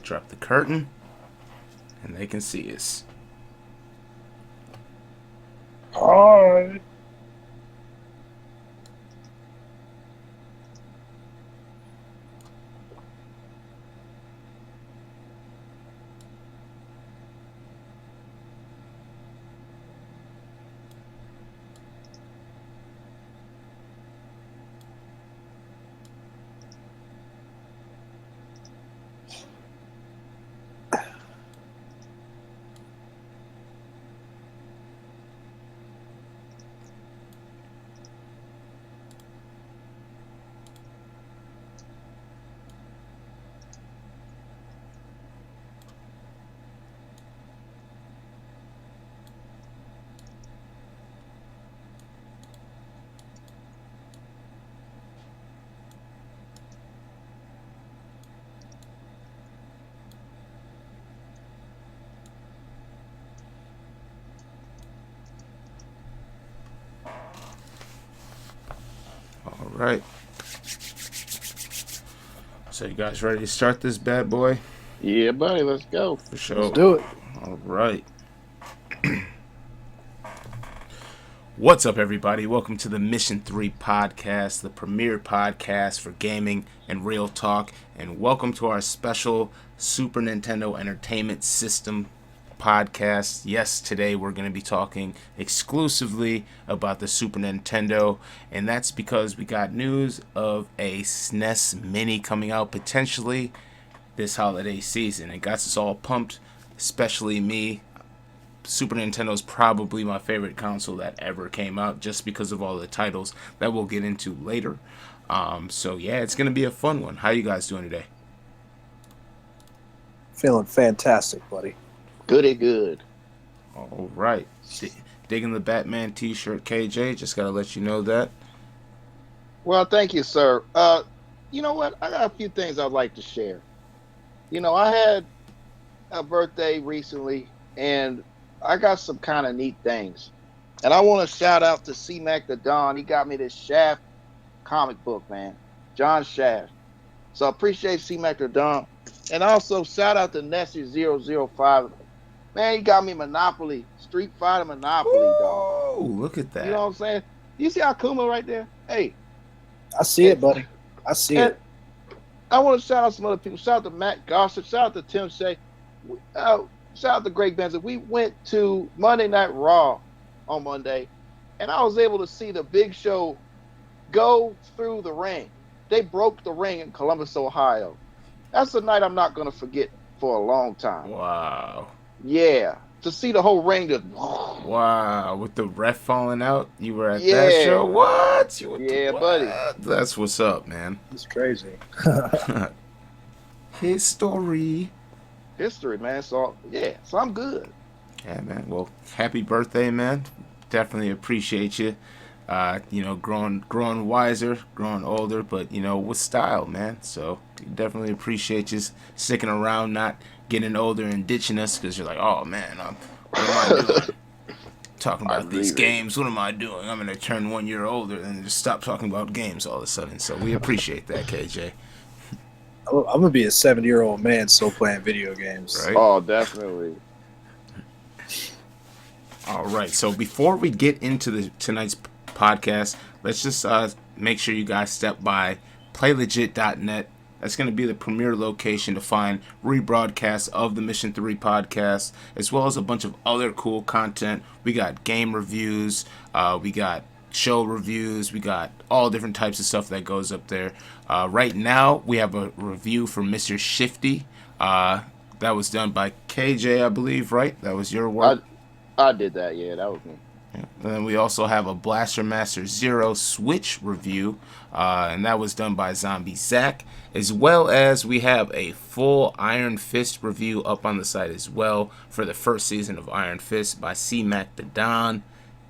Drop the curtain, and they can see us. Hi. All right. So you guys ready to start this bad boy? Yeah, buddy, let's go. For sure. Let's do it. All right. What's up, everybody? Welcome to the Mission 3 podcast, the premier podcast for gaming and real talk. And welcome to our special Super Nintendo Entertainment System podcast. Yes, today we're going to be talking exclusively about the Super Nintendo. And that's because we got news of a SNES Mini coming out potentially this holiday season. It got us all pumped, especially me. Super Nintendo is probably my favorite console that ever came out, just because of all the titles that we'll get into later. So yeah, it's gonna be a fun one. How you guys doing today? Feeling fantastic, buddy. Goody good. All right, digging the Batman T-shirt, KJ. Just gotta let you know that. Well, thank you, sir. You know what? I got a few things I'd like to share. You know, I had a birthday recently, and I got some kind of neat things. And I want to shout out to C-Mac the Don. He got me this Shaft comic book, man. John Shaft. So I appreciate C-Mac the Don. And also shout out to Nessie005. Man, he got me Monopoly. Street Fighter Monopoly, dog. Oh, look at that. You know what I'm saying? You see Akuma right there? Hey. I see it, buddy. I see it. I want to shout out some other people. Shout out to Matt Gossett. Shout out to Tim Shea. Shout out to Greg Benson. We went to Monday Night Raw on Monday, and I was able to see the Big Show go through the ring. They broke the ring in Columbus, Ohio. That's a night I'm not going to forget for a long time. Wow. Yeah. To see the whole ring just... Wow. With the ref falling out, you were at that show? What? Buddy. That's what's up, man. It's crazy. History, man. So, yeah. So I'm good. Yeah, man. Well, happy birthday, man. Definitely appreciate you. You know, growing wiser, growing older, but, you know, with style, man. So definitely appreciate you sticking around, not getting older and ditching us, because you're like, oh, man, what am I doing? Talking about these games. What am I doing? I'm going to turn 1 year older and just stop talking about games all of a sudden. So we appreciate that, KJ. I'm going to be a 70-year-old man still playing video games. Right? Oh, definitely. All right. So before we get into tonight's podcast, let's just make sure you guys step by playlegit.net. That's going to be the premier location to find rebroadcasts of the Mission 3 podcast, as well as a bunch of other cool content. We got game reviews, we got show reviews, we got all different types of stuff that goes up there. Right now, we have a review from Mr. Shifty. That was done by KJ, I believe, right? That was your work? I did that, yeah, that was me. Yeah. And then we also have a Blaster Master Zero Switch review, and that was done by Zombie Zach, as well as we have a full Iron Fist review up on the site as well for the first season of Iron Fist by C-Mac the Don,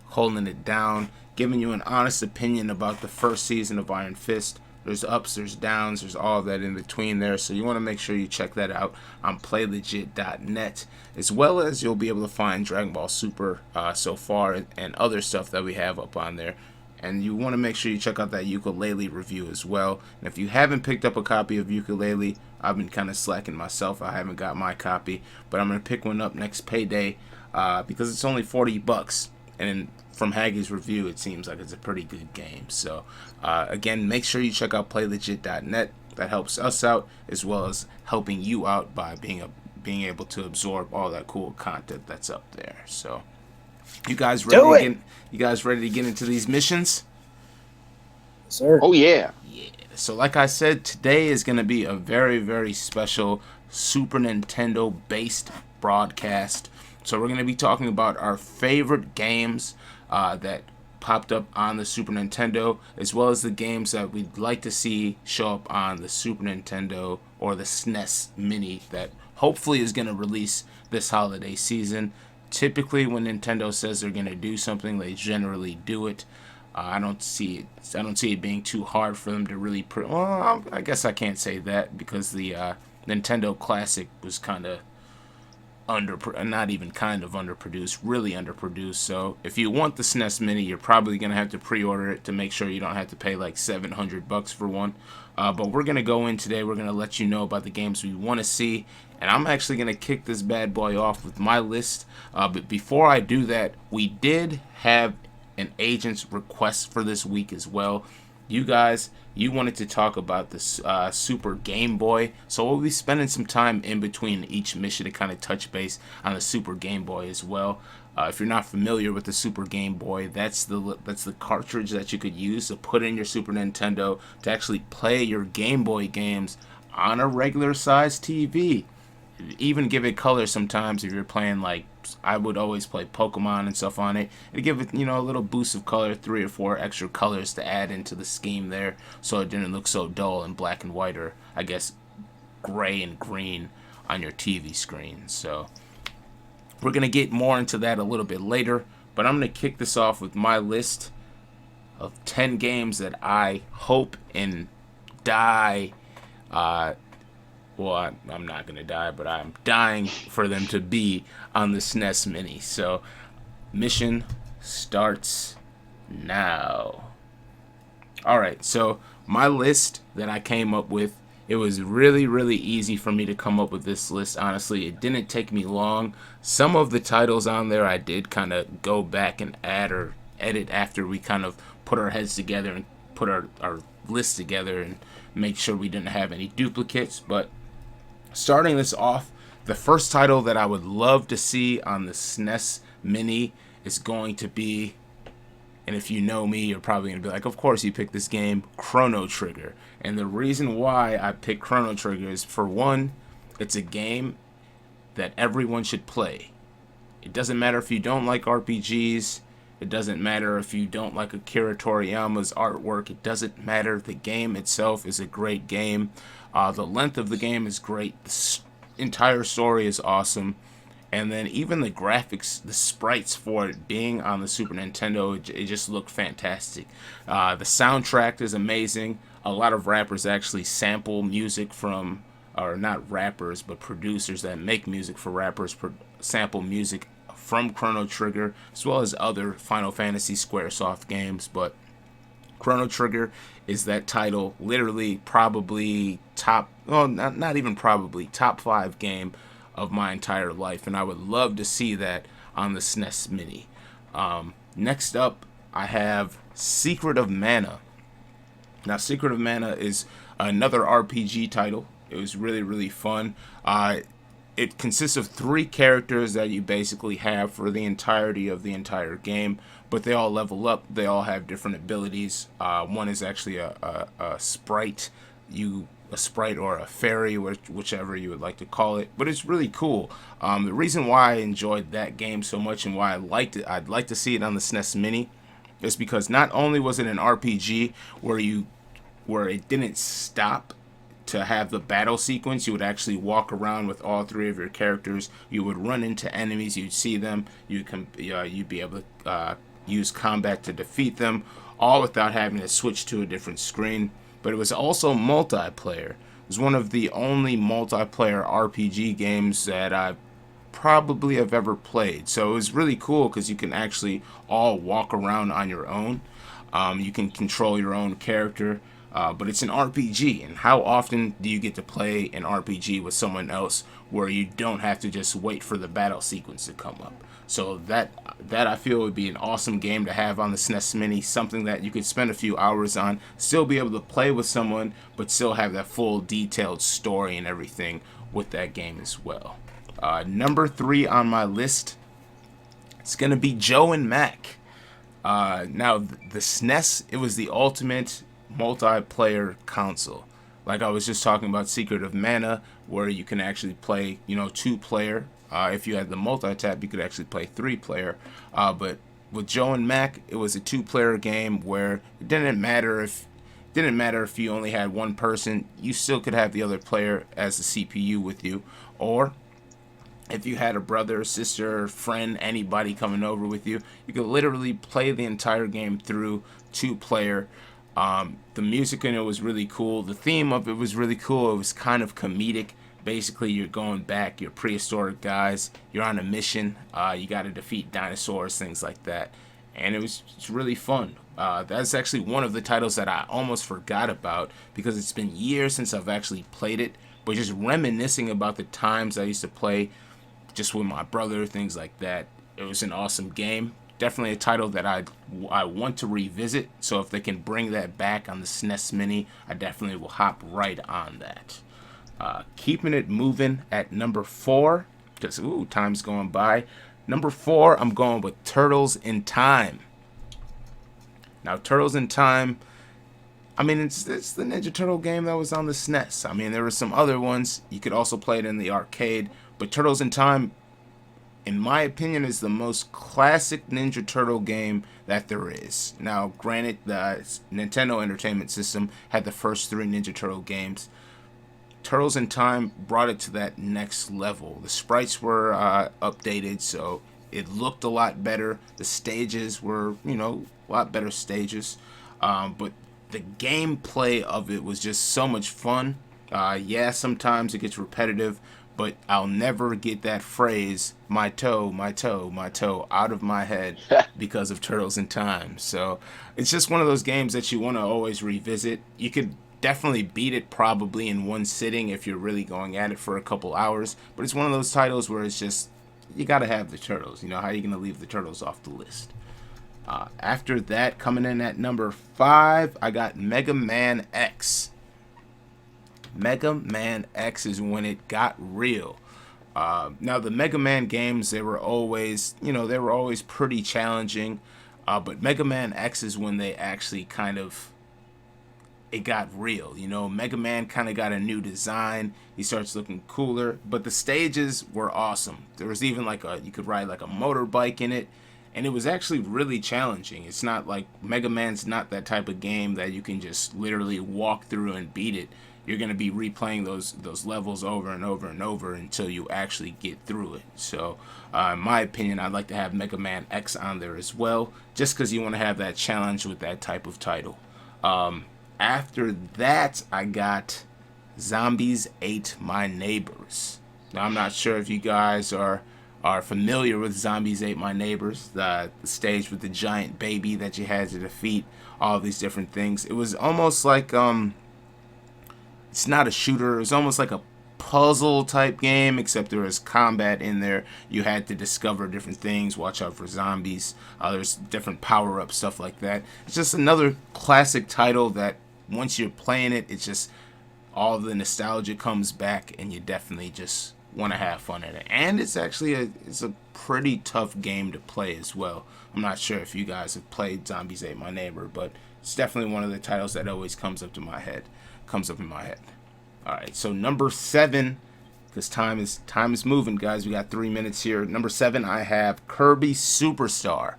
holding it down, giving you an honest opinion about the first season of Iron Fist. There's ups, there's downs, there's all of that in between there. So you want to make sure you check that out on playlegit.net, as well as you'll be able to find Dragon Ball Super so far and other stuff that we have up on there. And you want to make sure you check out that ukulele review as well. And if you haven't picked up a copy of ukulele, I've been kind of slacking myself. I haven't got my copy, but I'm going to pick one up next payday because it's only $40. And from Haggie's review, it seems like it's a pretty good game. So, again, make sure you check out playlegit.net. That helps us out as well as helping you out by being able to absorb all that cool content that's up there. So, you guys ready to get into these missions? Sir. Oh yeah. Yeah. So like I said, today is going to be a very, very special Super Nintendo based broadcast. So we're going to be talking about our favorite games that popped up on the Super Nintendo, as well as the games that we'd like to see show up on the Super Nintendo or the SNES Mini that hopefully is going to release this holiday season. Typically, when Nintendo says they're going to do something, they generally do it. I don't see it being too hard for them to really. Well, I guess I can't say that because the Nintendo Classic was kind of not even kind of underproduced, really underproduced. So if you want the SNES Mini, you're probably gonna have to pre-order it to make sure you don't have to pay like $700 for one. But we're gonna go in today. We're gonna let you know about the games we want to see, and I'm actually gonna kick this bad boy off with my list. But before I do that, we did have an agent's request for this week as well. You guys, you wanted to talk about the Super Game Boy, so we'll be spending some time in between each mission to kind of touch base on the Super Game Boy as well. If you're not familiar with the Super Game Boy, that's the cartridge that you could use to put in your Super Nintendo to actually play your Game Boy games on a regular size TV. Even give it color sometimes if you're playing, like I would always play Pokemon and stuff on it. It'd give it, a little boost of color, 3 or 4 extra colors to add into the scheme there, so it didn't look so dull and black and white, or I guess gray and green on your TV screen. So we're gonna get more into that a little bit later, but I'm gonna kick this off with my list of 10 games that I hope and die. Well, I'm not going to die, but I'm dying for them to be on the SNES Mini. So, mission starts now. Alright, so my list that I came up with, it was really, really easy for me to come up with this list, honestly. It didn't take me long. Some of the titles on there I did kind of go back and add or edit after we kind of put our heads together and put our list together and make sure we didn't have any duplicates, but starting this off, the first title that I would love to see on the SNES Mini is going to be, and if you know me, you're probably going to be like, of course you picked this game, Chrono Trigger. And the reason why I picked Chrono Trigger is, for one, it's a game that everyone should play. It doesn't matter if you don't like RPGs. It doesn't matter if you don't like Akira Toriyama's artwork. It doesn't matter. The game itself is a great game. The length of the game is great. The entire story is awesome. And then even the graphics, the sprites for it being on the Super Nintendo, it just looked fantastic. The soundtrack is amazing. A lot of rappers actually sample music from, or not rappers, but producers that make music for rappers sample music from Chrono Trigger, as well as other Final Fantasy Squaresoft games. But Chrono Trigger is that title, literally probably top 5 game of my entire life, and I would love to see that on the SNES Mini. Next up, I have Secret of Mana. Now, Secret of Mana is another RPG title. It was really, really fun. It consists of 3 characters that you basically have for the entirety of the entire game, but they all level up. They all have different abilities. One is actually a sprite, a sprite or a fairy, whichever you would like to call it. But it's really cool. The reason why I enjoyed that game so much and why I liked it, I'd like to see it on the SNES Mini, is because not only was it an RPG where it didn't stop to have the battle sequence. You would actually walk around with all 3 of your characters. You would run into enemies. You'd see them. You'd be able to use combat to defeat them, all without having to switch to a different screen. But it was also multiplayer. It was one of the only multiplayer RPG games that I probably have ever played. So it was really cool because you can actually all walk around on your own. You can control your own character, but it's an RPG. And how often do you get to play an RPG with someone else where you don't have to just wait for the battle sequence to come up? So that I feel would be an awesome game to have on the SNES Mini, something that you could spend a few hours on, still be able to play with someone, but still have that full detailed story and everything with that game as well. Number 3 on my list, it's going to be Joe and Mac. Now, the SNES, it was the ultimate multiplayer console. Like I was just talking about Secret of Mana, where you can actually play, 2-player. If you had the multi-tap, you could actually play 3-player. But with Joe and Mac, it was a 2-player game where it didn't matter if you only had one person. You still could have the other player as the CPU with you, or if you had a brother, sister, friend, anybody coming over with you, you could literally play the entire game through 2-player. The music in it was really cool. The theme of it was really cool. It was kind of comedic. Basically, you're going back, you're prehistoric guys, you're on a mission, you got to defeat dinosaurs, things like that. And it's really fun. That's actually one of the titles that I almost forgot about because it's been years since I've actually played it. But just reminiscing about the times I used to play just with my brother, things like that. It was an awesome game. Definitely a title that I want to revisit. So if they can bring that back on the SNES Mini, I definitely will hop right on that. Keeping it moving at number 4, because time's going by. Number 4, I'm going with Turtles in Time. Now, Turtles in Time, I mean, it's the Ninja Turtle game that was on the SNES. I mean, there were some other ones. You could also play it in the arcade. But Turtles in Time, in my opinion, is the most classic Ninja Turtle game that there is. Now, granted, the Nintendo Entertainment System had the first 3 Ninja Turtle games. Turtles in Time brought it to that next level. The sprites were updated, so it looked a lot better. The stages were, a lot better stages. But the gameplay of it was just so much fun. Sometimes it gets repetitive, but I'll never get that phrase, my toe, my toe, my toe, out of my head because of Turtles in Time. So it's just one of those games that you want to always revisit. You could definitely beat it probably in one sitting if you're really going at it for a couple hours. But it's one of those titles where it's just, you got to have the Turtles. How are you going to leave the Turtles off the list? After that, coming in at number 5, I got Mega Man X. Mega Man X is when it got real. Now, the Mega Man games, they were always pretty challenging. But Mega Man X is when they actually it got real. Mega Man kind of got a new design. He starts looking cooler, but the stages were awesome. There was even you could ride like a motorbike in it, and it was actually really challenging. It's not like Mega Man's not that type of game that you can just literally walk through and beat it. You're going to be replaying those levels over and over and over until you actually get through it. So, in my opinion, I'd like to have Mega Man X on there as well, just because you want to have that challenge with that type of title. After that, I got Zombies Ate My Neighbors. Now, I'm not sure if you guys are familiar with Zombies Ate My Neighbors, the stage with the giant baby that you had to defeat, all these different things. It was almost like, it's not a shooter, it was almost like a puzzle type game, except there was combat in there. You had to discover different things, watch out for zombies, there's different power-ups, stuff like that. It's just another classic title that once you're playing it, it's just all the nostalgia comes back, and you definitely just want to have fun at it. And it's actually it's a pretty tough game to play as well. I'm not sure if you guys have played Zombies Ate My Neighbor, but it's definitely one of the titles that always comes up in my head. All right, so number 7, because time is moving, guys. We got 3 minutes here. Number 7, I have Kirby Superstar.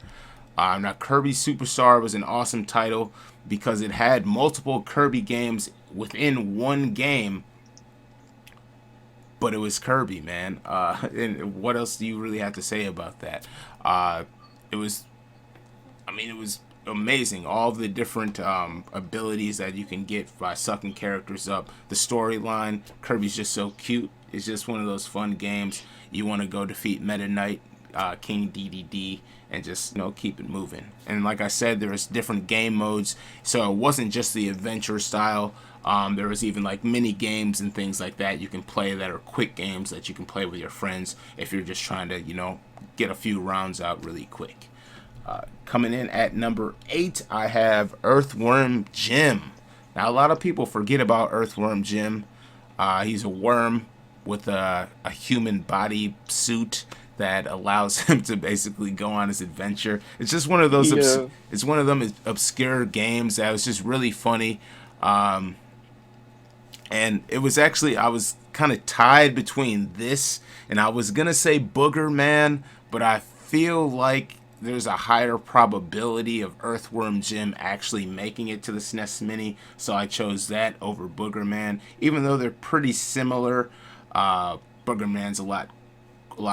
Now, Kirby Superstar was an awesome title because it had multiple Kirby games within one game, but it was Kirby, man. And what else do you really have to say about that? It was amazing. All the different abilities that you can get by sucking characters up. The storyline, Kirby's just so cute. It's just one of those fun games. You want to go defeat Meta Knight. King DDD and just keep it moving. And like I said, there's different game modes, so it wasn't just the adventure style. There was even like mini games and things like that you can play that are quick games that you can play with your friends if you're just trying to get a few rounds out really quick. Coming in at number 8, I have Earthworm Jim. Now, a lot of people forget about Earthworm Jim. He's a worm with a human body suit that allows him to basically go on his adventure. It's just one of those. It's one of them obscure games that was just really funny. And it was actually, I was kind of tied between this and I was gonna say Booger Man, but I feel like there's a higher probability of Earthworm Jim actually making it to the SNES Mini, so I chose that over Booger Man. Even though they're pretty similar, Booger Man's a lot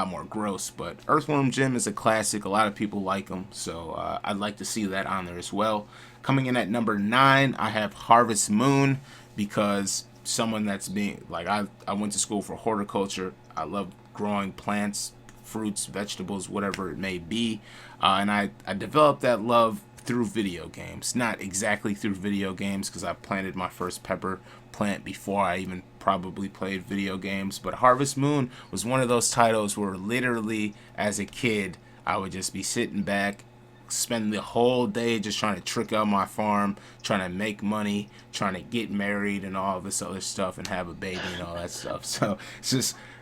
more gross, but Earthworm Jim is a classic. A lot of people like him, so I'd like to see that on there as well. Coming in at number 9, I have Harvest Moon, because someone that's being like, I went to school for horticulture. I love growing plants, fruits, vegetables, whatever it may be, and I developed that love through video games. Not exactly through video games, because I planted my first pepper plant before I even probably played video games, but Harvest Moon was one of those titles where literally as a kid I would just be sitting back, spend the whole day just trying to trick out my farm, trying to make money, trying to get married and all this other stuff and have a baby and all that stuff. So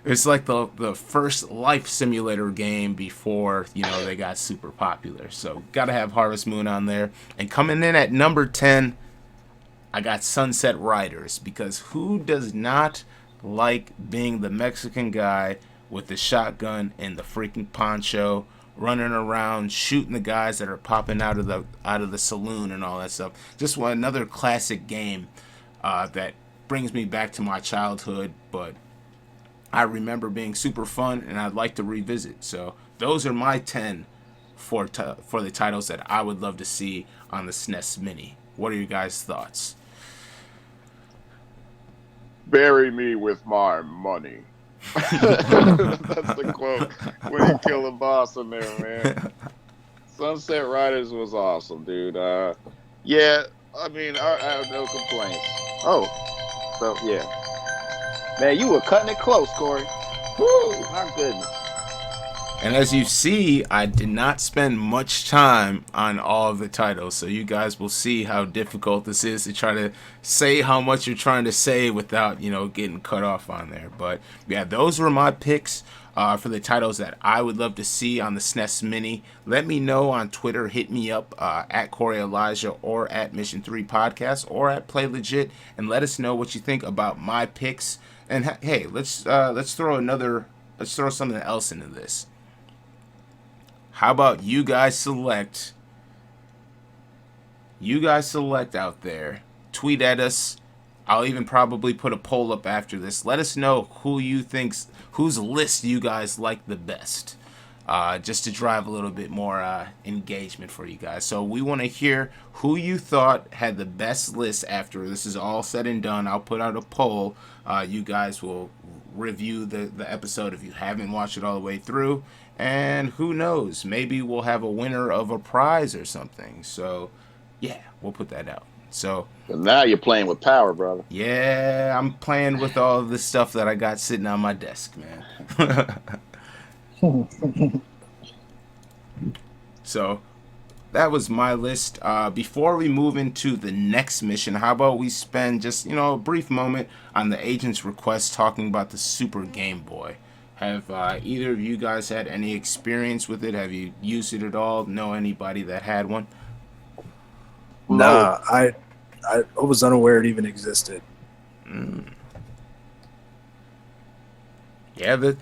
it's like the first life simulator game before they got super popular. So gotta have Harvest Moon on there. And coming in at number 10, I got Sunset Riders, because who does not like being the Mexican guy with the shotgun and the freaking poncho, running around shooting the guys that are popping out of the saloon and all that stuff. Just another classic game that brings me back to my childhood, but I remember being super fun and I'd like to revisit. So those are my 10 for the titles that I would love to see on the SNES Mini. What are your guys' thoughts? Bury me with my money. That's the quote when you kill a boss in there, man. Sunset Riders was awesome, dude. Yeah, I mean, I have no complaints. Oh, so yeah, man, you were cutting it close, Corey. Woo, my goodness. And as you see, I did not spend much time on all of the titles, so you guys will see how difficult this is to try to say how much you're trying to say without, getting cut off on there. But yeah, those were my picks for the titles that I would love to see on the SNES Mini. Let me know on Twitter. Hit me up at Corey Elijah or at Mission 3 Podcast or at Play Legit, and let us know what you think about my picks. And hey, let's throw something else into this. How about you guys select out there, tweet at us. I'll even probably put a poll up after this. Let us know whose list you guys like the best, just to drive a little bit more engagement for you guys. So we want to hear who you thought had the best list after this is all said and done. I'll put out a poll. You guys will review the episode if you haven't watched it all the way through. And who knows, maybe we'll have a winner of a prize or something. So, yeah, we'll put that out. So now you're playing with power, brother. Yeah, I'm playing with all of the stuff that I got sitting on my desk, man. So that was my list. Before we move into the next mission, how about we spend just, a brief moment on the agent's request talking about the Super Game Boy. Have either of you guys had any experience with it? Have you used it at all? Know anybody that had one? Nah, I was unaware it even existed. Yeah, the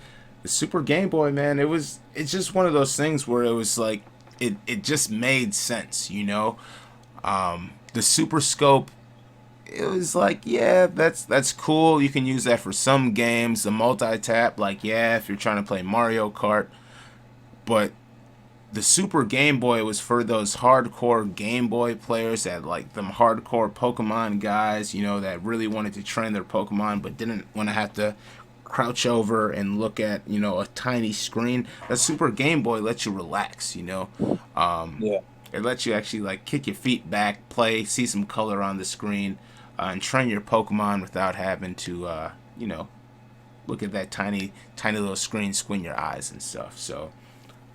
Super Game Boy, man, it's just one of those things where it was like it just made sense, The Super Scope, it was like, yeah, that's cool. You can use that for some games. The multi-tap, like, yeah, if you're trying to play Mario Kart. But the Super Game Boy was for those hardcore Game Boy players that like them hardcore Pokemon guys, that really wanted to train their Pokemon but didn't want to have to crouch over and look at, a tiny screen. The Super Game Boy lets you relax, Yeah. It lets you actually like kick your feet back, play, see some color on the screen, and train your Pokemon without having to, look at that tiny little screen, squint your eyes and stuff. So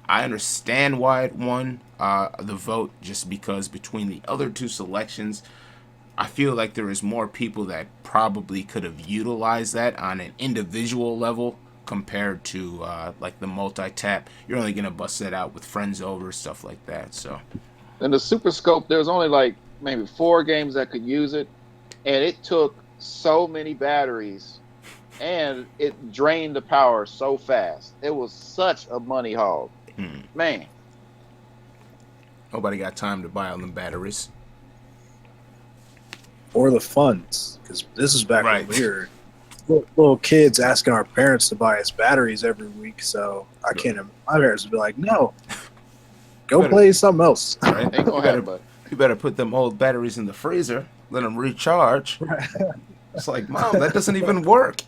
I understand why it won the vote, just because between the other two selections, I feel like there is more people that probably could have utilized that on an individual level compared to like the multi-tap. You're only gonna bust that out with friends over, stuff like that. So And the Super Scope, there's only like maybe 4 games that could use it, and it took so many batteries, and it drained the power so fast. It was such a money hog, man. nobody got time to buy all them batteries. Or the funds, because this is back Right. when we were little kids asking our parents to buy us batteries every week. So I can't. My parents would be like, "No, go Better- play something else." Right? Ain't gonna happen, but You better put them old batteries in the freezer, let them recharge. It's like, Mom, that doesn't even work.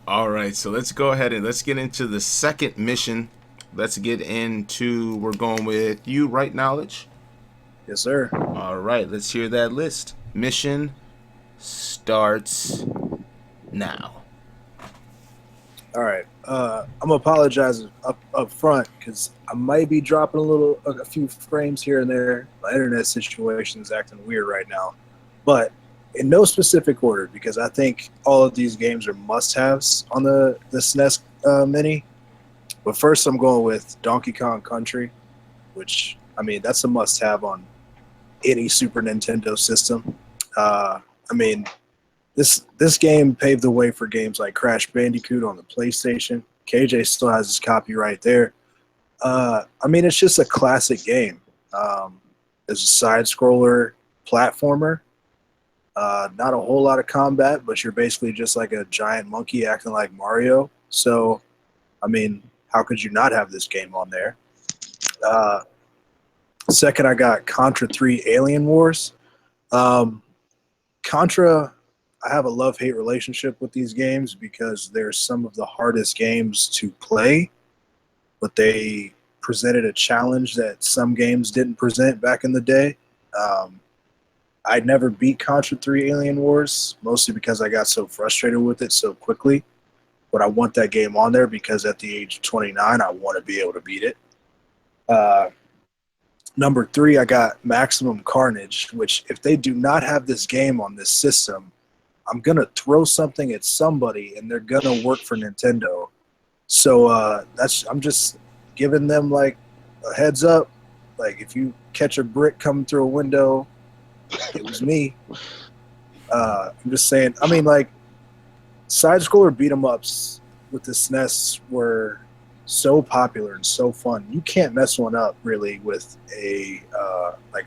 All right, so let's go ahead and let's get into the second mission. Let's get into, we're going with you, right, Knowledge? Yes, sir. All right, let's hear that list. Mission starts now. All right. I'm gonna apologize up front because I might be dropping a few frames here and there. My internet situation is acting weird right now, but in no specific order because I think all of these games are must-haves on the SNES Mini. But first, I'm going with Donkey Kong Country, which I mean that's a must-have on any Super Nintendo system. This game paved the way for games like Crash Bandicoot on the PlayStation. KJ still has his copyright there. It's just a classic game. It's a side-scroller platformer. Not a whole lot of combat, but you're basically just like a giant monkey acting like Mario. So, how could you not have this game on there? Second, I got Contra 3 Alien Wars. Contra, I have a love-hate relationship with these games because they're some of the hardest games to play, but they presented a challenge that some games didn't present back in the day. I never beat Contra 3 Alien Wars, mostly because I got so frustrated with it so quickly. But I want that game on there because at the age of 29, I want to be able to beat it. Number 3, I got Maximum Carnage, which if they do not have this game on this system, I'm going to throw something at somebody and they're going to work for Nintendo. So I'm just giving them like a heads up. Like if you catch a brick coming through a window, it was me. I'm just saying, side-scroller beat-em-ups with the SNES were so popular and so fun. You can't mess one up really with a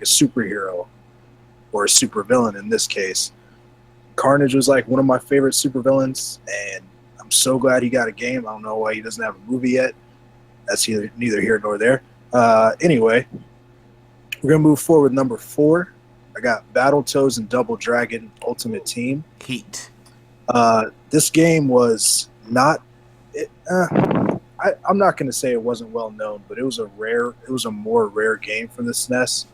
superhero or a supervillain in this case. Carnage was like one of my favorite supervillains, and I'm so glad he got a game. I don't know why he doesn't have a movie yet. That's neither here nor there. Anyway, we're gonna move forward. Number 4, I got Battletoads and Double Dragon Ultimate Team. Heat. This game was not. I'm not going to say it wasn't well known, but it was a more rare game for the SNES.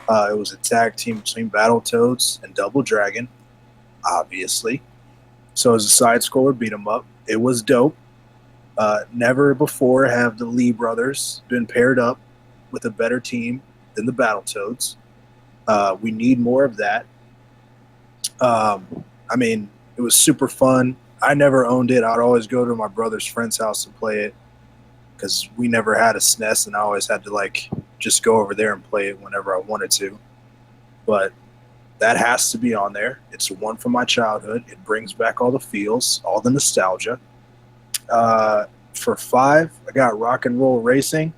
It was a tag team between Battletoads and Double Dragon, obviously. So as a side scroller beat 'em up, it was dope. Never before have the Lee brothers been paired up with a better team than the Battletoads. We need more of that. It was super fun. I never owned it. I'd always go to my brother's friend's house and play it because we never had a SNES, and I always had to just go over there and play it whenever I wanted to. But that has to be on there. It's one from my childhood. It brings back all the feels, all the nostalgia. For 5, I got Rock and Roll Racing.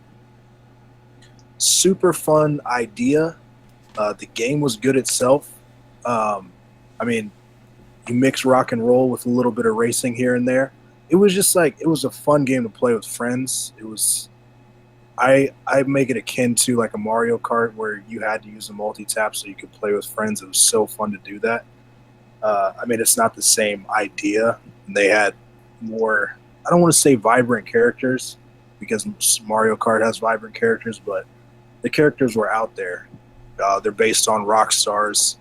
Super fun idea. The game was good itself. You mix rock and roll with a little bit of racing here and there. It was just it was a fun game to play with friends. It was, I make it akin to like a Mario Kart where you had to use a multi-tap so you could play with friends. It was so fun to do that. I mean, it's not the same idea. They had more, I don't want to say vibrant characters because Mario Kart has vibrant characters, but the characters were out there. They're based on rock stars.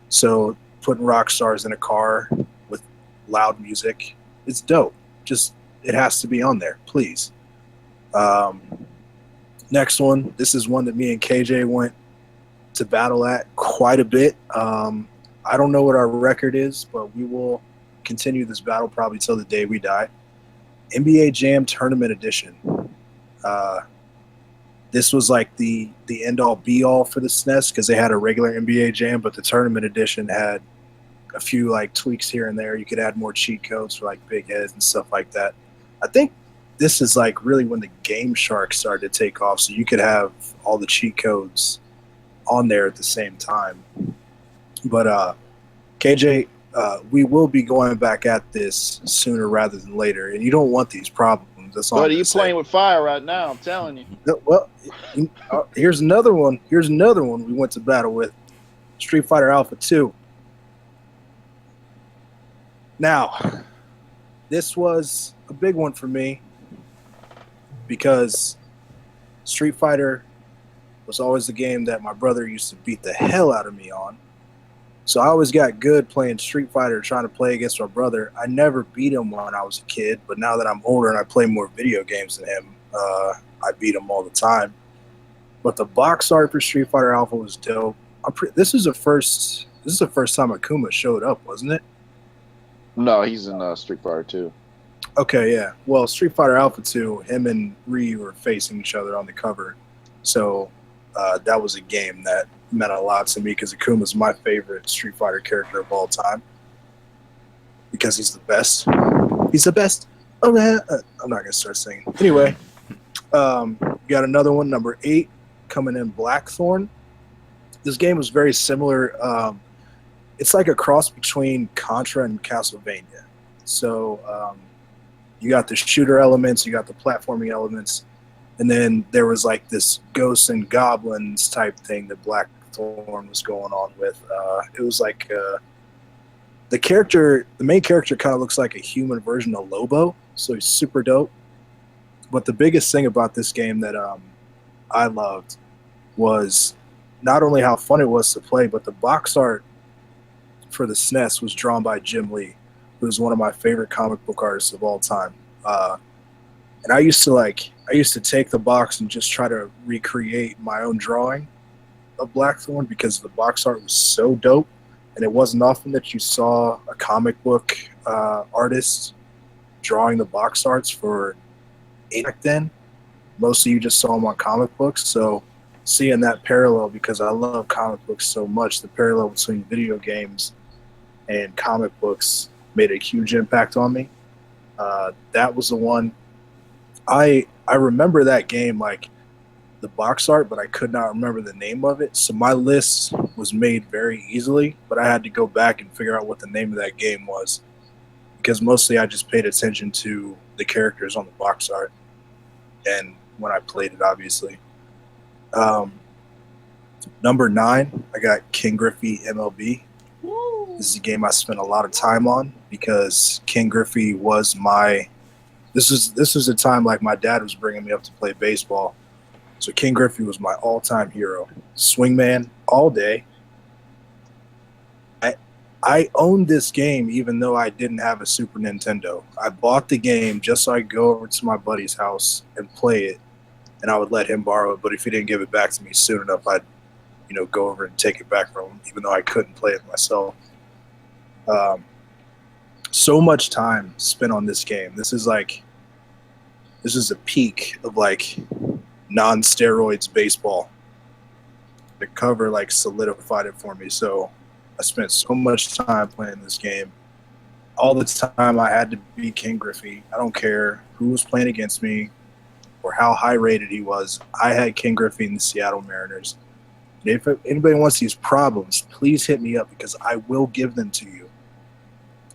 So putting rock stars in a car with loud music, it's dope. Just, it has to be on there, please. Um, Next one, this is one that me and KJ went to battle at quite a bit. I don't know what our record is, but we will continue this battle probably till the day we die. NBA Jam Tournament Edition. Uh, this was like the end all be all for the SNES because they had a regular NBA Jam, but the Tournament Edition had a few like tweaks here and there. You could add more cheat codes for like big heads and stuff like that. I think this is like really when the Game Shark started to take off, so you could have all the cheat codes on there at the same time. But KJ, we will be going back at this sooner rather than later, and you don't want these problems. That's all. But are you playing with fire right now? I'm telling you. Well, here's another one. Here's another one we went to battle with. Street Fighter Alpha 2. Now, this was a big one for me because Street Fighter was always the game that my brother used to beat the hell out of me on. So I always got good playing Street Fighter, trying to play against my brother. I never beat him when I was a kid, but now that I'm older and I play more video games than him, I beat him all the time. But the box art for Street Fighter Alpha was dope. This is the first time Akuma showed up, wasn't it? No, he's in Street Fighter 2. Okay, yeah. Well, Street Fighter Alpha 2, him and Ryu were facing each other on the cover. So that was a game that meant a lot to me because Akuma's my favorite Street Fighter character of all time because he's the best. He's the best. Oh, man. I'm not going to start singing. Anyway, got another one, number 8, coming in Blackthorn. This game was very similar. It's like a cross between Contra and Castlevania. So you got the shooter elements, you got the platforming elements, and then there was like this ghosts and goblins type thing that Blackthorn was going on with. It was like the main character kind of looks like a human version of Lobo, so he's super dope. But the biggest thing about this game that I loved was not only how fun it was to play, but the box art for the SNES was drawn by Jim Lee, who's one of my favorite comic book artists of all time. And I used to take the box and just try to recreate my own drawing of Blackthorn because the box art was so dope, and it wasn't often that you saw a comic book artist drawing the box arts for back then. Mostly you just saw them on comic books, so seeing that parallel, because I love comic books so much, the parallel between video games and comic books made a huge impact on me. That was the one. I remember that game, like the box art, but I could not remember the name of it. So my list was made very easily, but I had to go back and figure out what the name of that game was because mostly I just paid attention to the characters on the box art and when I played it, obviously. Number 9, I got King Griffey MLB. Woo. This is a game I spent a lot of time on because King Griffey was my. This was a time like my dad was bringing me up to play baseball, so King Griffey was my all-time hero. Swingman all day. I owned this game even though I didn't have a Super Nintendo. I bought the game just so I could go over to my buddy's house and play it, and I would let him borrow it. But if he didn't give it back to me soon enough, I'd go over and take it back from him, even though I couldn't play it myself. So much time spent on this game. This is a peak of like non-steroids baseball. The cover like solidified it for me. So I spent so much time playing this game. All the time I had to beat King Griffey. I don't care who was playing against me or how high rated he was. I had King Griffey in the Seattle Mariners. And if anybody wants these problems, please hit me up because I will give them to you.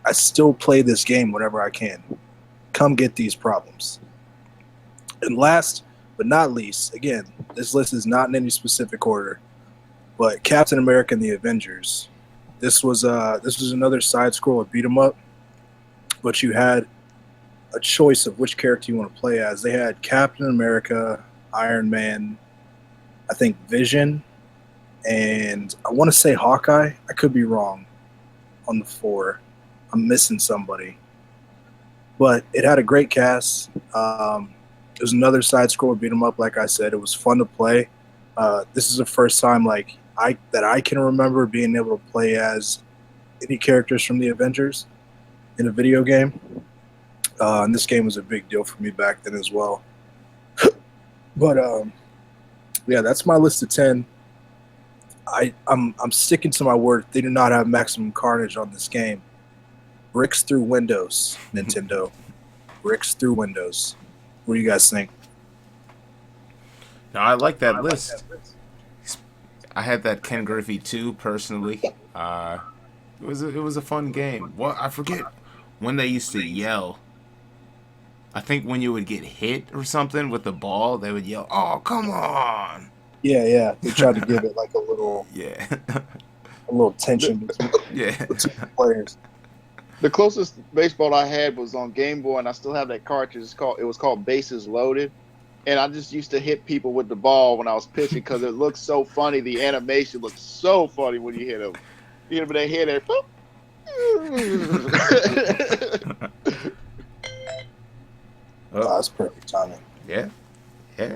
I still play this game whenever I can. Come get these problems. And last but not least, again, this list is not in any specific order, but Captain America and the Avengers. This was another side scroll beat 'em up, but you had a choice of which character you want to play as. They had Captain America, Iron Man, I think Vision, and I want to say Hawkeye. I could be wrong on the 4. I'm missing somebody. But it had a great cast. It was another side scroll beat 'em up. Like I said, it was fun to play. This is the first time that I can remember being able to play as any characters from the Avengers in a video game. And this game was a big deal for me back then as well. But yeah, that's my list of 10. I'm sticking to my word. They do not have maximum carnage on this game. Bricks through windows, Nintendo. Bricks through windows. What do you guys think? Now I like that list. I had that Ken Griffey too personally. It was a fun game. Well, I forget when they used to yell. I think when you would get hit or something with the ball, they would yell, "Oh, come on!" Yeah. They tried to give it like a little tension between the two players. The closest baseball I had was on Game Boy, and I still have that cartridge. It was called Bases Loaded, and I just used to hit people with the ball when I was pitching because it looked so funny. The animation looked so funny when you hit them. You hit them in their head, Oh, that's perfect timing. Yeah.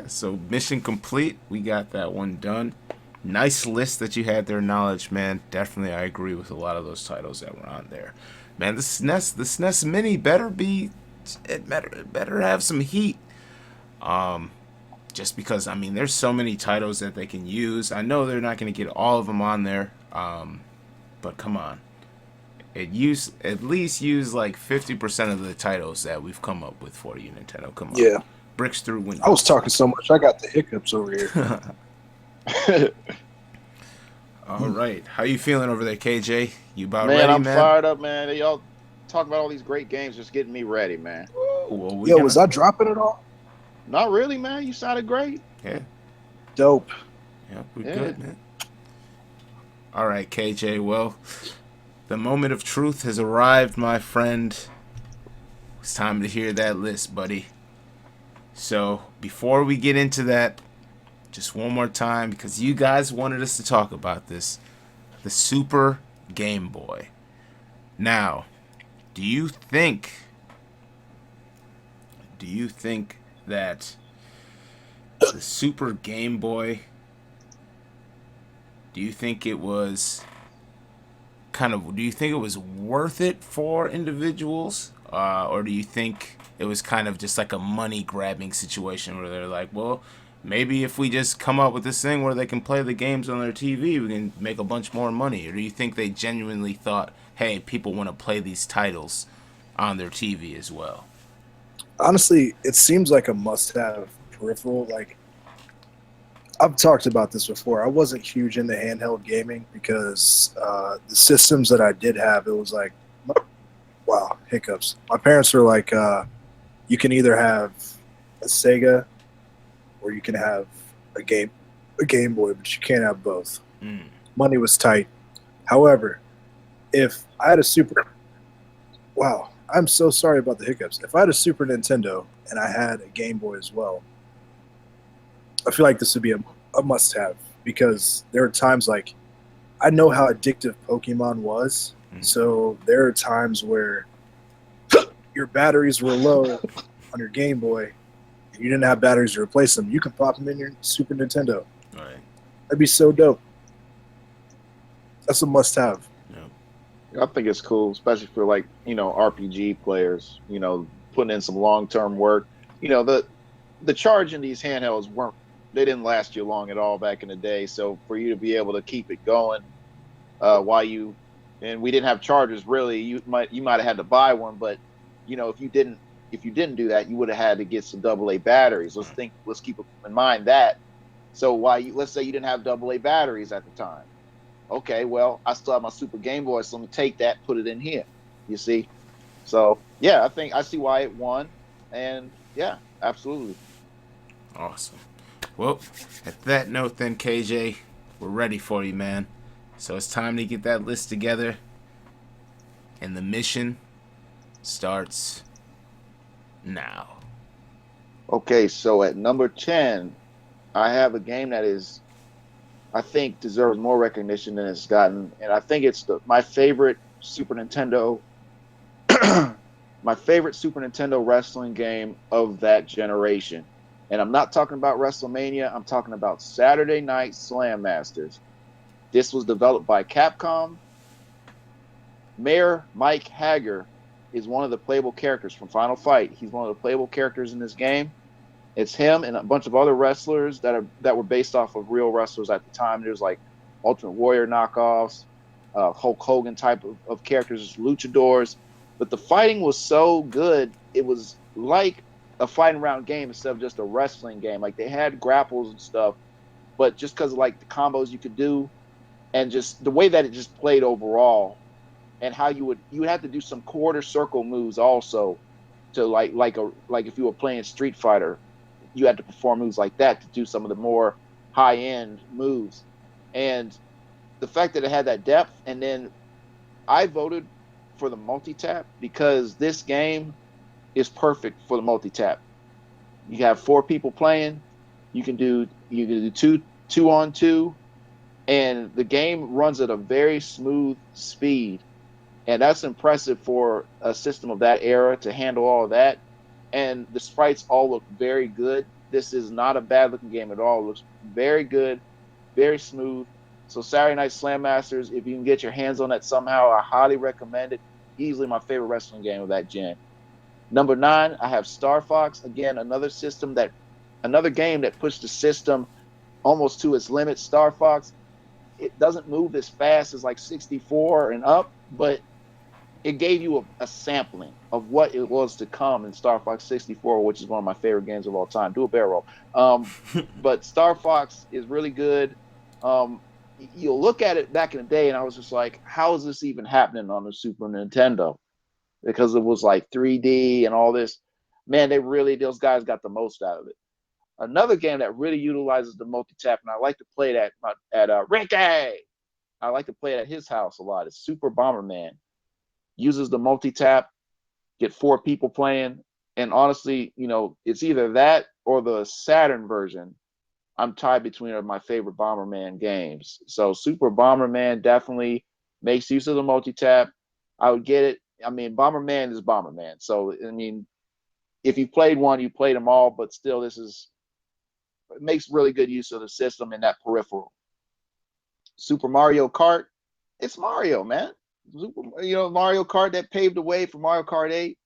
So mission complete. We got that one done. Nice list that you had there, Knowledge, man. Definitely, I agree with a lot of those titles that were on there. Man, the SNES Mini better have some heat. Just because, I mean, there's so many titles that they can use. I know they're not going to get all of them on there, but come on. At least use like 50% of the titles that we've come up with for you, Nintendo. Come on. Yeah. Bricks through windows. I was talking so much, I got the hiccups over here. All right. How you feeling over there, KJ? You about man, ready, I'm man? fired up, man. Y'all talking about all these great games, just getting me ready, man. Well, was I dropping it all? Not really, man. You sounded great. Yeah. Dope. Yeah, we're good, man. All right, KJ. Well, the moment of truth has arrived, my friend. It's time to hear that list, buddy. So, before we get into that, just one more time, because you guys wanted us to talk about this. The Super Game Boy. Now, do you think that the Super Game Boy, do you think it was worth it for individuals? Or do you think it was kind of just like a money grabbing situation where they're like, well, maybe if we just come up with this thing where they can play the games on their TV, we can make a bunch more money? Or do you think they genuinely thought, hey, people want to play these titles on their TV as well? Honestly, it seems like a must-have peripheral. Like, I've talked about this before. I wasn't huge into handheld gaming because the systems that I did have, it was like, wow, hiccups. My parents were like, you can either have a Sega or you can have a Game Boy, but you can't have both. Money was tight. However, if I had wow, I'm so sorry about the hiccups. If I had a Super Nintendo and I had a Game Boy as well, I feel like this would be a must-have because there are times like I know how addictive Pokemon was. So there are times where your batteries were low on your Game Boy and you didn't have batteries to replace them. You can pop them in your Super Nintendo. All right. That'd be so dope. That's a must-have. I think it's cool, especially for like, RPG players, putting in some long-term work. The charge in these handhelds they didn't last you long at all back in the day. So for you to be able to keep it going and we didn't have chargers really, you might have had to buy one, but if you didn't do that, you would have had to get some AA batteries. Let's keep in mind that. So let's say you didn't have AA batteries at the time. Okay, well, I still have my Super Game Boy, so let me take that, put it in here. You see? So, yeah, I see why it won. And, yeah, absolutely. Awesome. Well, at that note then, KJ, we're ready for you, man. So it's time to get that list together, and the mission starts now. Okay, so at number 10, I have a game that I think deserves more recognition than it's gotten, and I think it's my favorite Super Nintendo, my favorite Super Nintendo wrestling game of that generation. And I'm not talking about WrestleMania. I'm talking about Saturday Night Slam Masters. This was developed by Capcom. Mayor Mike Hager is one of the playable characters from Final Fight. He's one of the playable characters in this game. It's him and a bunch of other wrestlers that were based off of real wrestlers at the time. There's like Ultimate Warrior knockoffs, Hulk Hogan type of characters, luchadors. But the fighting was so good, it was like a fighting round game instead of just a wrestling game. Like they had grapples and stuff, but just because of like the combos you could do and just the way that it just played overall, and how you would have to do some quarter circle moves also to like if you were playing Street Fighter, you had to perform moves like that to do some of the more high end moves. And the fact that it had that depth, and then I voted for the multi tap because this game is perfect for the multi tap. You have 4 people playing, you can do two on two, and the game runs at a very smooth speed, and that's impressive for a system of that era to handle all of that. And the sprites all look very good. This is not a bad looking game at all. It looks very good, very smooth. So Saturday Night Slam Masters, if you can get your hands on that somehow, I highly recommend it. Easily my favorite wrestling game of that gen. Number 9, I have Star Fox. Again, another game that pushed the system almost to its limit. Star Fox, it doesn't move as fast as like 64 and up, but it gave you a sampling of what it was to come in Star Fox 64, which is one of my favorite games of all time. Do a barrel roll. But Star Fox is really good. You'll look at it back in the day, and I was just like, how is this even happening on the Super Nintendo? Because it was like 3D and all this. Man, those guys got the most out of it. Another game that really utilizes the multi-tap, and I like to play that at Ricky. I like to play it at his house a lot. It's Super Bomberman. Uses the multi-tap, get 4 people playing, and honestly, it's either that or the Saturn version. I'm tied between my favorite Bomberman games. So Super Bomberman definitely makes use of the multi-tap. I would get it. I mean, Bomberman is Bomberman. So, I mean, if you played one, you played them all, but still, it makes really good use of the system and that peripheral. Super Mario Kart, it's Mario, man. Mario Kart that paved the way for Mario Kart 8,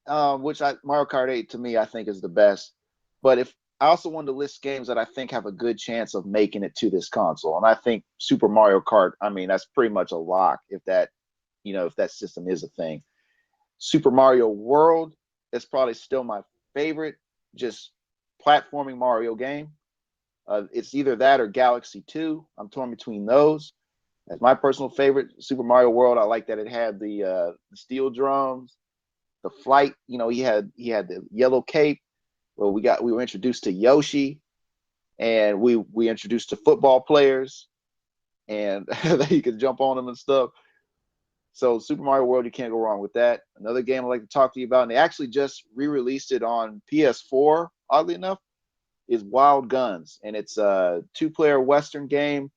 Mario Kart 8 to me I think is the best. But if I also wanted to list games that I think have a good chance of making it to this console, and I think Super Mario Kart, I mean, that's pretty much a lock if that system is a thing. Super Mario World is probably still my favorite, just platforming Mario game. It's either that or Galaxy 2. I'm torn between those. That's my personal favorite. Super Mario World, I like that it had the steel drums, the flight. He had the yellow cape. Well, we were introduced to Yoshi, and we introduced to football players, and you could jump on them and stuff. So Super Mario World, you can't go wrong with that. Another game I'd like to talk to you about, and they actually just re-released it on PS4, oddly enough, is Wild Guns, and it's a 2-player Western game.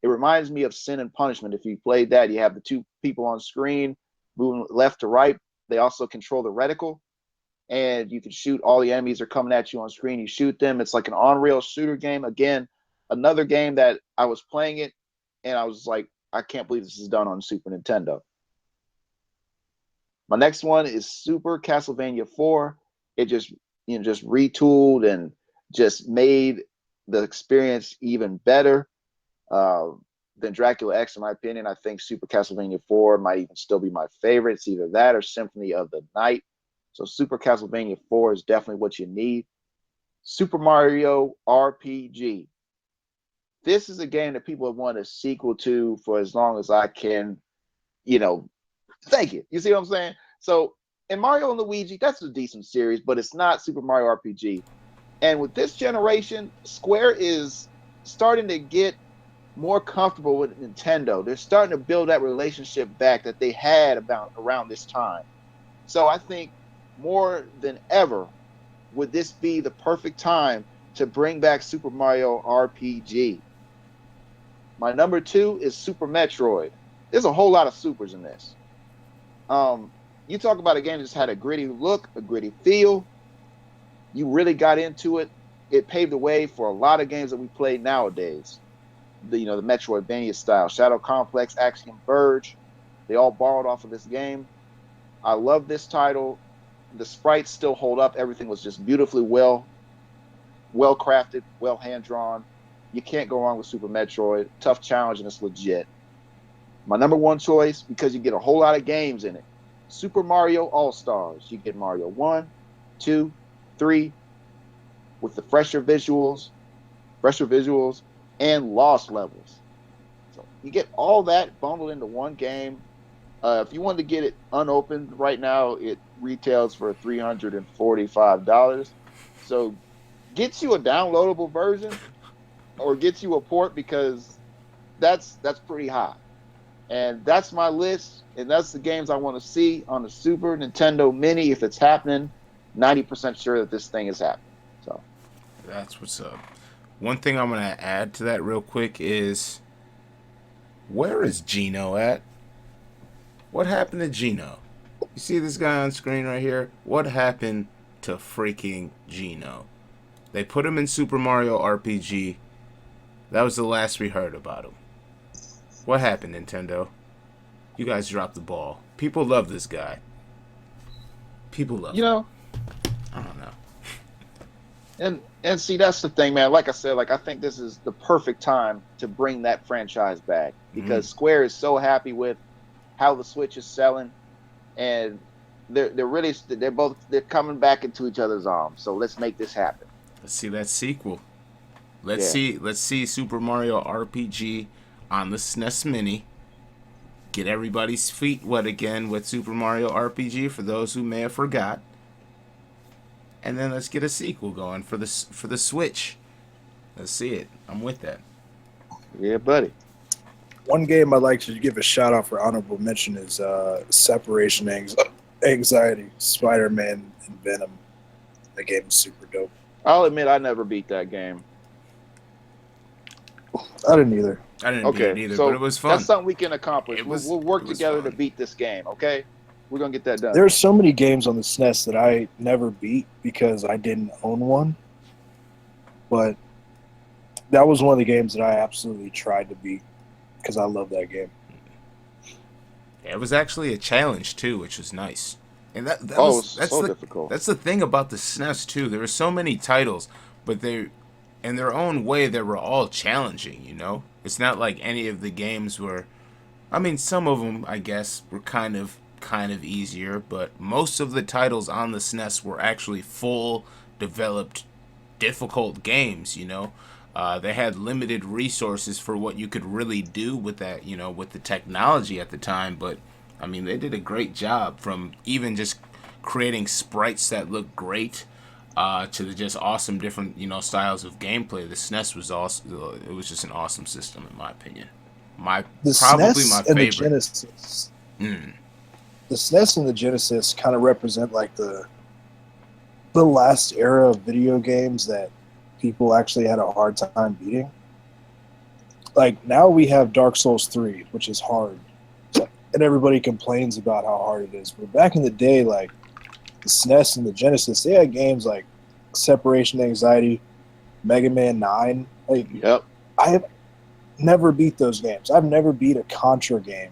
It reminds me of Sin and Punishment. If you played that, you have the 2 people on screen moving left to right. They also control the reticle, and you can shoot all the enemies that are coming at you on screen. You shoot them. It's like an on-rail shooter game. Again, another game that I was playing it, and I was like, I can't believe this is done on Super Nintendo. My next one is Super Castlevania 4. It just retooled and just made the experience even better than Dracula X, in my opinion. I think Super Castlevania 4 might even still be my favorite. It's either that or Symphony of the Night. So Super Castlevania 4 is definitely what you need. Super Mario RPG. This is a game that people have wanted a sequel to for as long as I can, thank you. You see what I'm saying? So, and Mario and Luigi, that's a decent series, but it's not Super Mario RPG. And with this generation, Square is starting to get more comfortable with Nintendo. They're starting to build that relationship back that they had about around this time. So I think more than ever would this be the perfect time to bring back Super Mario RPG. My number 2 is Super Metroid. There's a whole lot of supers in this. You talk about a game that just had a gritty look, a gritty feel. You really got into it. It paved the way for a lot of games that we play nowadays. The Metroidvania style, Shadow Complex, Axiom Verge, they all borrowed off of this game. I love this title. The sprites still hold up. Everything was just beautifully well crafted, well hand drawn. You can't go wrong with Super Metroid. Tough challenge, and it's legit. My number 1 choice, because you get a whole lot of games in it, Super Mario All-Stars. You get Mario 1, 2, 3, with the fresher visuals, and lost levels. So you get all that bundled into one game. If you want to get it unopened right now, it retails for $345. So gets you a downloadable version or gets you a port, because that's pretty high. And that's my list, and that's the games I want to see on the Super Nintendo Mini. If it's happening, 90% sure that this thing is happening. So That's what's up. One thing I'm going to add to that real quick is, where is Gino at? What happened to Gino? You see this guy on screen right here? What happened to freaking Gino? They put him in Super Mario RPG. That was the last we heard about him. What happened, Nintendo? You guys dropped the ball. People love this guy. People love him. I don't know. And see, that's the thing, man. Like I said, I think this is the perfect time to bring that franchise back, because Square is so happy with how the Switch is selling, and they're coming back into each other's arms. So let's make this happen. Let's see that sequel. Let's see Super Mario RPG on the SNES Mini. Get everybody's feet wet again with Super Mario RPG for those who may have forgot. And then let's get a sequel going for the Switch. Let's see it. I'm with that. Yeah, buddy. One game I'd like to give a shout out for honorable mention is Separation Anxiety, Spider-Man and Venom. That game is super dope. I'll admit I never beat that game. I didn't either. I didn't beat it either, so but it was fun. That's something we can accomplish. We'll work together to beat this game, okay? We're going to get that done. There's so many games on the SNES that I never beat because I didn't own one. But that was one of the games that I absolutely tried to beat because I love that game. It was actually a challenge too, which was nice. And that's so difficult. That's the thing about the SNES too. There were so many titles, but they, in their own way, they were all challenging. You know, it's not like any of the games were. I mean, some of them, I guess, were kind of easier, but most of the titles on the SNES were actually full developed, difficult games. You know, they had limited resources for what you could really do with that. You know, with the technology at the time, but. I mean, they did a great job, from even just creating sprites that look great to the just awesome different, styles of gameplay. The SNES was also, it was just an awesome system in my opinion. Probably SNES my and favorite. The Genesis. The SNES and the Genesis kind of represent like the last era of video games that people actually had a hard time beating. Like now we have Dark Souls 3, which is hard. And everybody complains about how hard it is. But back in the day, like the SNES and the Genesis, they had games like Separation Anxiety, Mega Man 9. Like, Yep. I have never beat those games. I've never beat a Contra game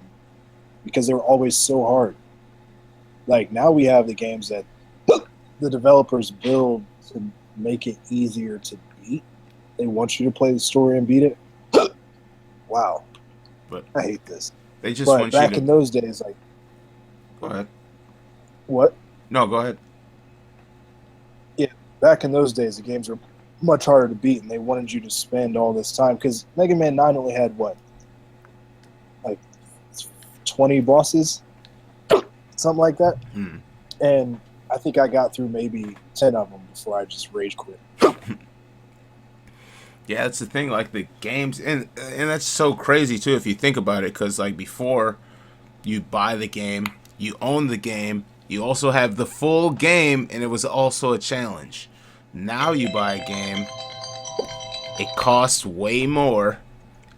because they were always so hard. Like now we have the games that the developers build to make it easier to beat. They want you to play the story and beat it. Wow. But I hate this. they just But want you back to. in those days, like, Go ahead. what? No, go ahead. Back in those days, the games were much harder to beat, and they wanted you to spend all this time because Mega Man 9 only had what, like 20 bosses, something like that. And I think I got through maybe 10 of them before I just rage quit. Yeah, that's the thing. Like the games, and that's so crazy too if you think about it. Because like before, you buy the game, you own the game, you also have the full game, and it was also a challenge. Now you buy a game, it costs way more,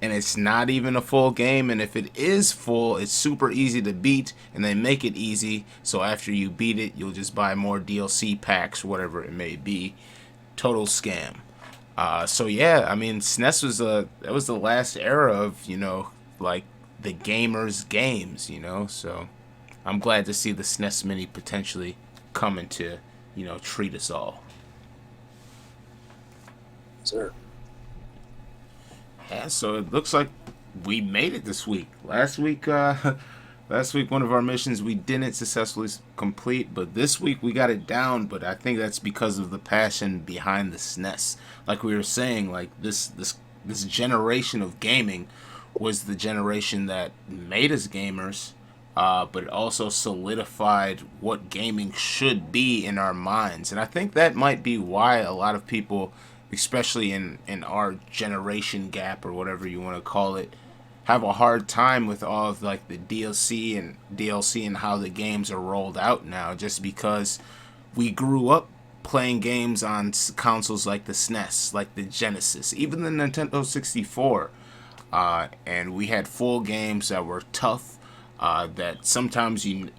and it's not even a full game. And if it is full, it's super easy to beat, and they make it easy. So after you beat it, you'll just buy more DLC packs, whatever it may be. Total scam. So yeah, I mean, SNES was that was the last era of like the gamers' games. So I'm glad to see the SNES Mini potentially coming to treat us all. Sir. Yeah, so it looks like we made it this week. Last week, last week one of our missions we didn't successfully complete, but this week we got it down. But I think that's because of the passion behind the SNES. Like we were saying, like this generation of gaming was the generation that made us gamers, but it also solidified what gaming should be in our minds. And I think that might be why a lot of people, especially in our generation gap or whatever you want to call it, have a hard time with all of like the DLC and how the games are rolled out now, just because we grew up playing games on consoles like the SNES, like the Genesis, even the Nintendo 64, and we had full games that were tough. That sometimes you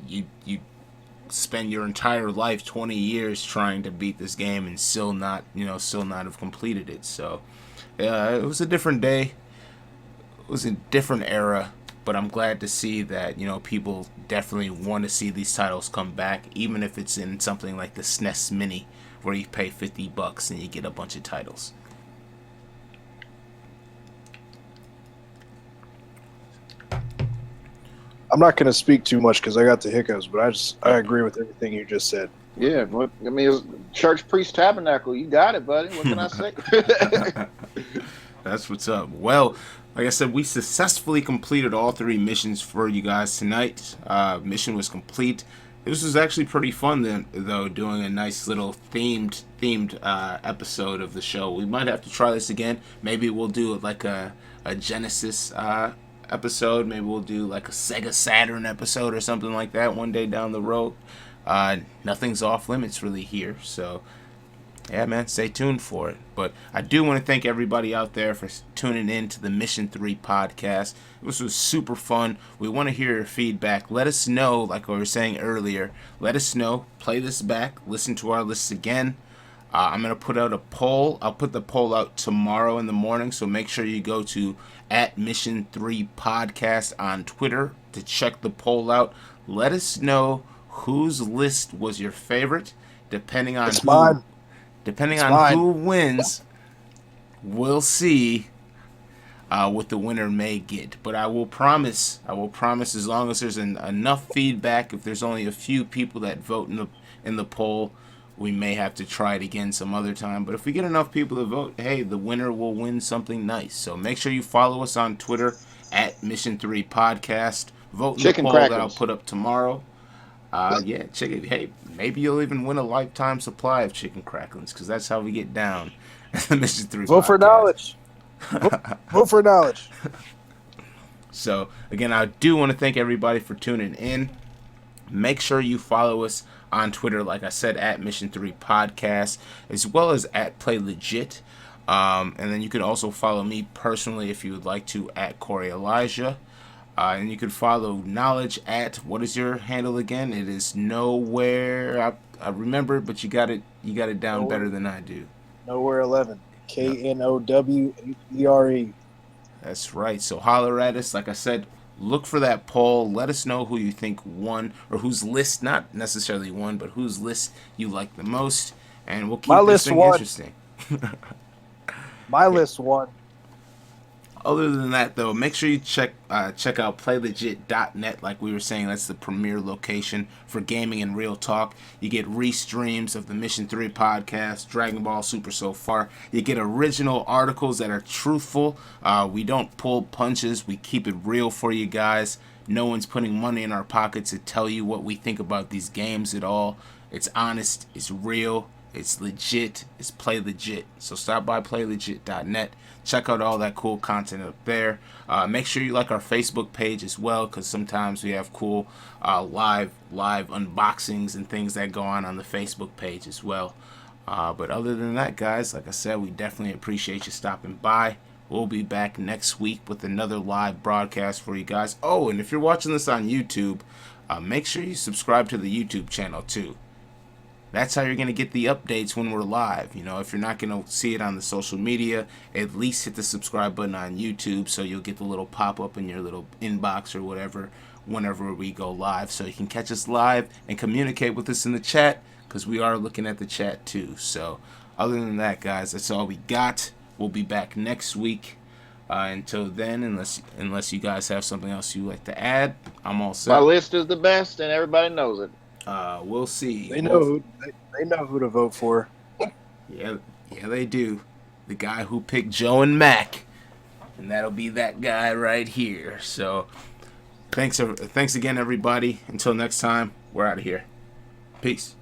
spend your entire life, 20 years trying to beat this game and still not have completed it. So it was a different day. It was a different era, but I'm glad to see that people definitely want to see these titles come back, even if it's in something like the SNES Mini, where you pay $50 and you get a bunch of titles. I'm not going to speak too much because I got the hiccups, but I agree with everything you just said. Yeah, what I mean, it's Church Priest Tabernacle. You got it, buddy. What can I say? That's what's up. Well, like I said, we successfully completed all 3 missions for you guys tonight. Mission was complete. This was actually pretty fun, though, doing a nice little themed episode of the show. We might have to try this again. Maybe we'll do like a Genesis episode. Maybe we'll do like a Sega Saturn episode or something like that one day down the road. Nothing's off limits really here, so yeah, man, stay tuned for it. But I do want to thank everybody out there for tuning in to the Mission 3 podcast. This was super fun. We want to hear your feedback. Let us know, like we were saying earlier, let us know, play this back, listen to our lists again. I'm going to put out a poll. I'll put the poll out tomorrow in the morning, so make sure you go to @Mission3Podcast on Twitter to check the poll out. Let us know whose list was your favorite. Depending on who wins, we'll see what the winner may get. But I will promise, as long as there's enough feedback, if there's only a few people that vote in the poll, we may have to try it again some other time. But if we get enough people to vote, hey, the winner will win something nice. So make sure you follow us on Twitter @Mission3Podcast. Vote in the poll that I'll put up tomorrow. Yeah, chicken. Hey, maybe you'll even win a lifetime supply of chicken cracklings, because that's how we get down at the Mission 3 Vote podcast. for knowledge. Vote for knowledge. So, again, I do want to thank everybody for tuning in. Make sure you follow us on Twitter, like I said, @Mission 3 Podcast, as well as @PlayLegit. And then you can also follow me personally if you would like to, @Corey Elijah. And you can follow Knowledge what is your handle again? It is Nowhere. I remember, but you got it down better than I do. Nowhere 11. KNOWERE. That's right. So holler at us. Like I said, look for that poll. Let us know who you think won, or whose list, not necessarily won, but whose list you like the most, and we'll keep this thing interesting. My list won. Other than that, though, make sure you check out playlegit.net. Like we were saying, that's the premier location for gaming and real talk. You get restreams of the Mission 3 podcast, Dragon Ball Super so far. You get original articles that are truthful. We don't pull punches. We keep it real for you guys. No one's putting money in our pockets to tell you what we think about these games at all. It's honest. It's real. It's legit. It's Play Legit. So stop by playlegit.net. Check out all that cool content up there. Make sure you like our Facebook page as well, because sometimes we have cool live unboxings and things that go on the Facebook page as well. But other than that, guys, like I said, we definitely appreciate you stopping by. We'll be back next week with another live broadcast for you guys. Oh, and if you're watching this on YouTube, make sure you subscribe to the YouTube channel too. That's how you're going to get the updates when we're live. You know, if you're not going to see it on the social media, at least hit the subscribe button on YouTube so you'll get the little pop-up in your little inbox or whatever whenever we go live. So you can catch us live and communicate with us in the chat, because we are looking at the chat too. So other than that, guys, that's all we got. We'll be back next week. Until then, unless you guys have something else you'd like to add, I'm all set. My list is the best, and everybody knows it. We'll see. They know who to vote for. Yeah, they do. The guy who picked Joe and Mac, and that'll be that guy right here. So, thanks again, everybody. Until next time, we're out of here. Peace.